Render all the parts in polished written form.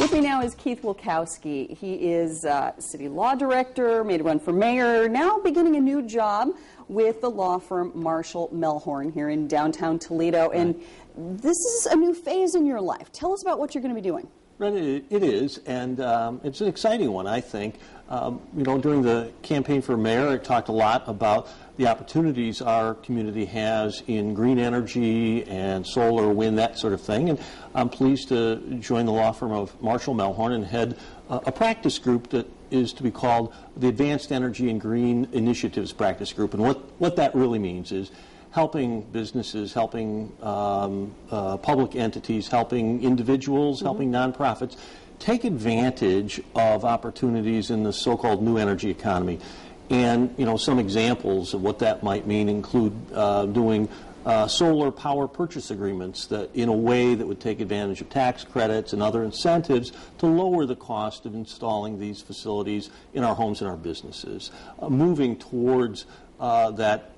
With me now is Keith Wilkowski. He is city law director, made a run for mayor, now beginning a new job with the law firm Marshall Melhorn here in downtown Toledo. And this is a new phase in your life. Tell us about what you're going to be doing. Right, it is, and it's an exciting one, I think. You know, during the campaign for mayor, I talked a lot about the opportunities our community has in green energy and solar, wind, that sort of thing. And I'm pleased to join the law firm of Marshall Melhorn and head a practice group that is to be called the Advanced Energy and Green Initiatives Practice Group. And what that really means is helping businesses, helping public entities, helping individuals, helping nonprofits take advantage of opportunities in the so-called new energy economy. And, you know, some examples of what that might mean include doing solar power purchase agreements that in a way that would take advantage of tax credits and other incentives to lower the cost of installing these facilities in our homes and our businesses. Moving towards that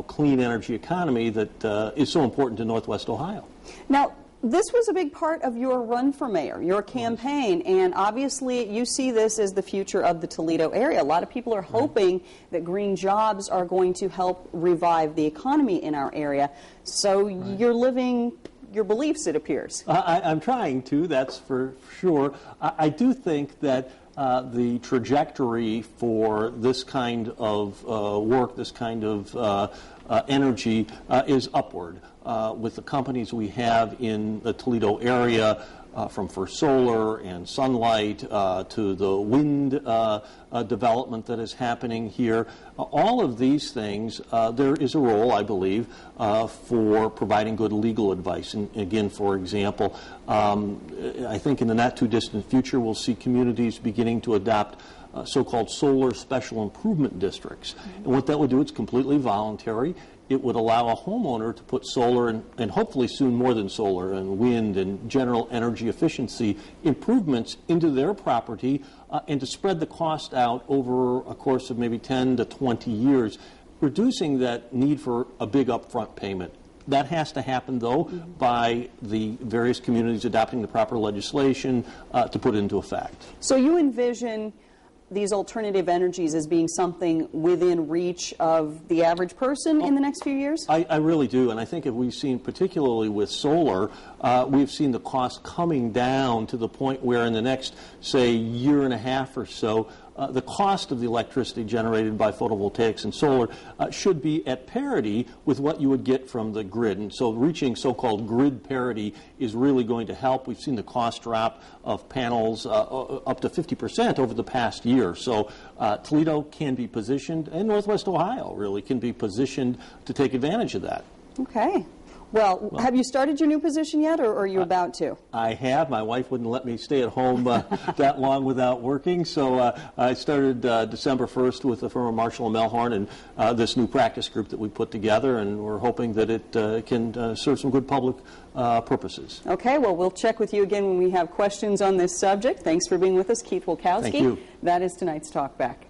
clean energy economy that is so important to Northwest Ohio. Now, this was a big part of your run for mayor, your campaign, and obviously you see this as the future of the Toledo area. A lot of people are hoping that green jobs are going to help revive the economy in our area. So you're living your beliefs, it appears. I'm trying to, that's for sure. I do think that the trajectory for this kind of work, this kind of energy is upward. With the companies we have in the Toledo area, from First Solar and Sunlight to the wind development that is happening here, all of these things, there is a role, I believe, for providing good legal advice. And again, for example, I think in the not too distant future we'll see communities beginning to adopt so-called solar special improvement districts. And what that would do, it's completely voluntary. It would allow a homeowner to put solar and hopefully soon more than solar and wind and general energy efficiency improvements into their property and to spread the cost out over a course of maybe 10 to 20 years, reducing that need for a big upfront payment. That has to happen, though, by the various communities adopting the proper legislation to put it into effect. So you envision these alternative energies as being something within reach of the average person in the next few years? I really do, and I think if we've seen, particularly with solar, we've seen the cost coming down to the point where in the next, say, year and a half or so, the cost of the electricity generated by photovoltaics and solar should be at parity with what you would get from the grid. And so reaching so-called grid parity is really going to help. We've seen the cost drop of panels up to 50% over the past year. So Toledo can be positioned, and Northwest Ohio really can be positioned to take advantage of that. Okay. Well, have you started your new position yet, or are you about to? I have. My wife wouldn't let me stay at home that long without working, so I started December 1st with the firm of Marshall and Melhorn and this new practice group that we put together, and we're hoping that it can serve some good public purposes. Okay, well, we'll check with you again when we have questions on this subject. Thanks for being with us, Keith Wilkowski. Thank you. That is tonight's Talk Back.